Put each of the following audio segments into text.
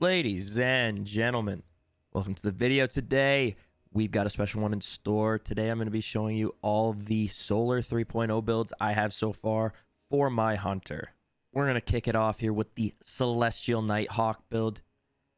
Ladies and gentlemen, welcome to the video. Today we've got a special one in store. Today I'm going to be showing you all the Solar 3.0 builds I have so far for my hunter. We're going to kick it off here with the Celestial Nighthawk build.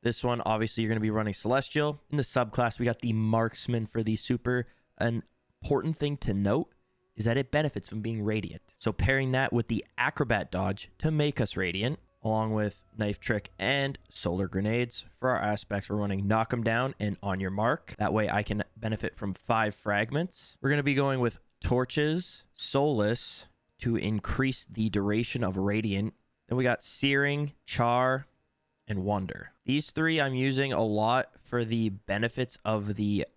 This one, obviously, you're going to be running Celestial. In the subclass, we got the Marksman for the super. An important thing to note is that it benefits from being Radiant. So pairing that with the Acrobat Dodge to make us Radiant, along with Knife Trick and Solar Grenades. For our aspects, we're running Knock 'em Down and On Your Mark. That way I can benefit from 5 fragments. We're going to be going with Torches, Solace to increase the duration of Radiant. Then we got Searing, Char, and Wonder. These 3 I'm using a lot for the benefits of the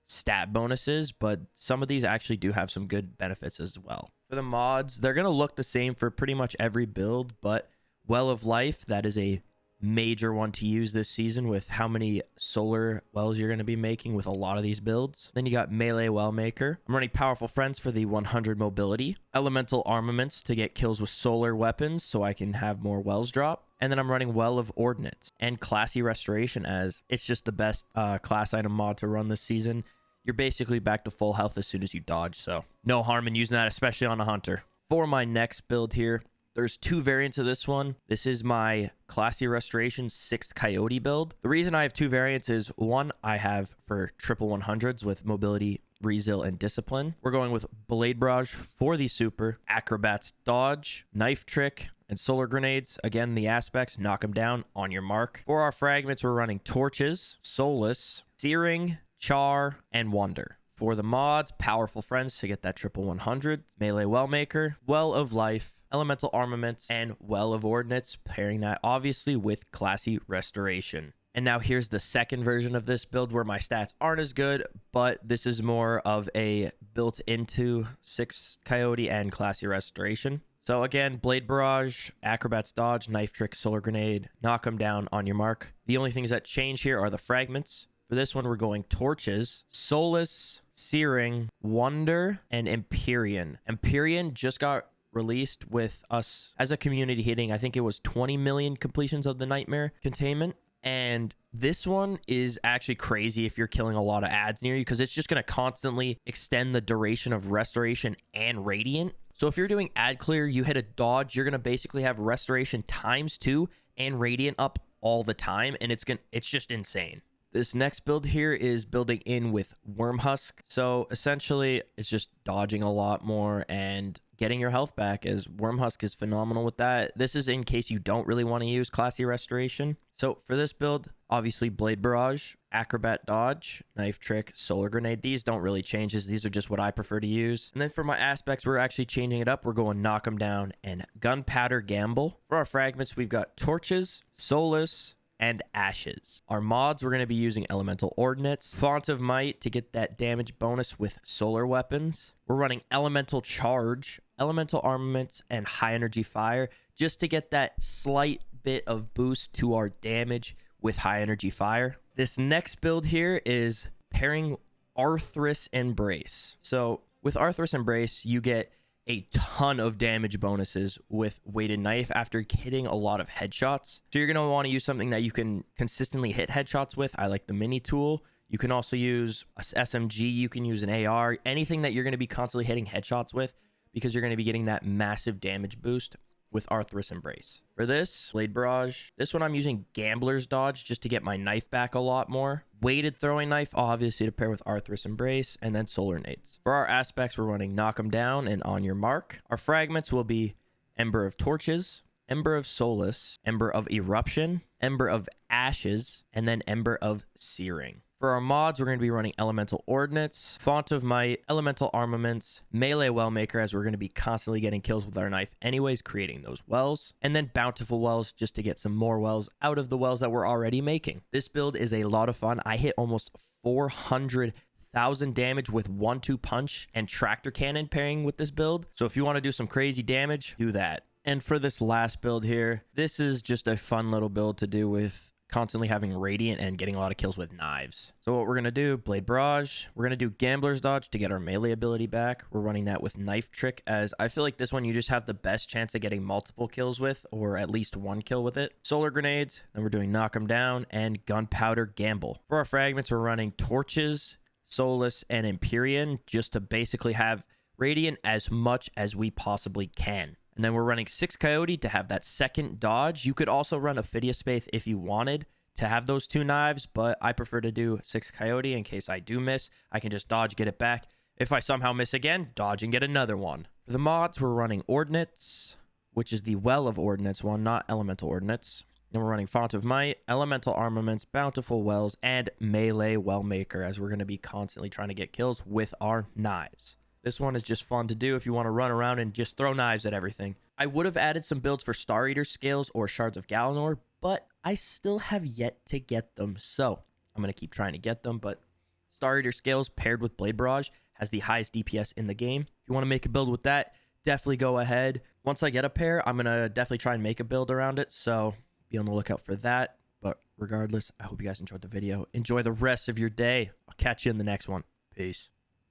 stat bonuses, but some of these actually do have some good benefits as well. For the mods, they're going to look the same for pretty much every build, but Well of Life, that is a major one to use this season with how many solar wells you're going to be making with a lot of these builds. Then you got Melee Well Maker. I'm running Powerful Friends for the 100 mobility. Elemental Armaments to get kills with solar weapons so I can have more wells drop. And then I'm running Well of Ordnance and Classy Restoration, as it's just the best class item mod to run this season. You're basically back to full health as soon as you dodge, so no harm in using that, especially on a hunter. For my next build here, there's 2 variants of this one. This is my Classy Restoration 6th Coyote build. The reason I have 2 variants is, one, I have for triple 100s with Mobility, Resil, and Discipline. We're going with Blade Barrage for the super, Acrobat's Dodge, Knife Trick, and Solar Grenades. Again, the aspects, Knock 'em Down, On Your Mark. For our fragments, we're running Torches, Solace, Searing, Char, and Wonder. For the mods, Powerful Friends to get that triple 100, Melee Well Maker, Well of Life, Elemental Armaments, and Well of Ordnance, pairing that obviously with Classy Restoration. And now here's the second version of this build where my stats aren't as good, but this is more of a built into 6 Coyote and Classy Restoration. So again, Blade Barrage, Acrobat's Dodge, Knife Trick, Solar Grenade, Knock 'em Down, On Your Mark. The only things that change here are the fragments. For this one, we're going Torches, Solace, Searing, Wonder, and Empyrean. Empyrean just got released with us as a community hitting, I think it was 20 million completions of the Nightmare Containment. And this one is actually crazy if you're killing a lot of ads near you, because it's just going to constantly extend the duration of Restoration and Radiant. So if you're doing ad clear, you hit a dodge, you're going to basically have Restoration ×2 and Radiant up all the time, and it's just insane. This next build here is building in with Wormhusk. So essentially, it's just dodging a lot more and getting your health back, as Wormhusk is phenomenal with that. This is in case you don't really want to use Classy Restoration. So for this build, obviously Blade Barrage, Acrobat Dodge, Knife Trick, Solar Grenade. These don't really change. These are just what I prefer to use. And then for my aspects, we're actually changing it up. We're going Knock 'em Down and Gunpowder Gamble. For our fragments, we've got Torches, Solace, and Ashes. Our mods, we're going to be using Elemental Ordnance, Font of Might to get that damage bonus with solar weapons. We're running Elemental Charge, Elemental Armaments, and High Energy Fire just to get that slight bit of boost to our damage with High Energy Fire. This next build here is pairing Arthras Embrace. So with Arthras Embrace, you get a ton of damage bonuses with Weighted Knife after hitting a lot of headshots. So you're going to want to use something that you can consistently hit headshots with. I like the mini tool. You can also use a SMG. You can use an AR. Anything that you're going to be constantly hitting headshots with, because you're going to be getting that massive damage boost with Arthras Embrace. For this, Blade Barrage. This one I'm using Gambler's Dodge just to get my knife back a lot more. Weighted Throwing Knife, obviously to pair with Arthras Embrace, and then Solar Nades. For our aspects, we're running Knock 'em Down and On Your Mark. Our fragments will be Ember of Torches, Ember of Solace, Ember of Eruption, Ember of Ashes, and then Ember of Searing. For our mods, we're going to be running Elemental Ordnance, Font of Might, Elemental Armaments, Melee Well Maker, as we're going to be constantly getting kills with our knife anyways, creating those wells, and then Bountiful Wells just to get some more wells out of the wells that we're already making. This build is a lot of fun. I hit almost 400,000 damage with 1-2 punch and tractor cannon pairing with this build. So if you want to do some crazy damage, do that. And for this last build here, this is just a fun little build to do with constantly having Radiant and getting a lot of kills with knives. So what we're going to do, Blade Barrage, we're going to do Gambler's Dodge to get our melee ability back. We're running that with Knife Trick, as I feel like this one you just have the best chance of getting multiple kills with, or at least one kill with it. Solar Grenades, then we're doing Knock 'em Down, and Gunpowder Gamble. For our fragments, we're running Torches, Solus, and Empyrean, just to basically have Radiant as much as we possibly can. And then we're running 6 Coyote to have that second dodge. You could also run Ophidia Spathe if you wanted to have those 2 knives, but I prefer to do 6 Coyote in case I do miss. I can just dodge, get it back. If I somehow miss again, dodge and get another one. For the mods, we're running Ordnance, which is the Well of Ordnance one, not Elemental Ordnance. And we're running Font of Might, Elemental Armaments, Bountiful Wells, and Melee Wellmaker, as we're going to be constantly trying to get kills with our knives. This one is just fun to do if you want to run around and just throw knives at everything. I would have added some builds for Star Eater Scales or Shards of Galanor, but I still have yet to get them. So I'm going to keep trying to get them, but Star Eater Scales paired with Blade Barrage has the highest DPS in the game. If you want to make a build with that, definitely go ahead. Once I get a pair, I'm going to definitely try and make a build around it. So be on the lookout for that. But regardless, I hope you guys enjoyed the video. Enjoy the rest of your day. I'll catch you in the next one. Peace.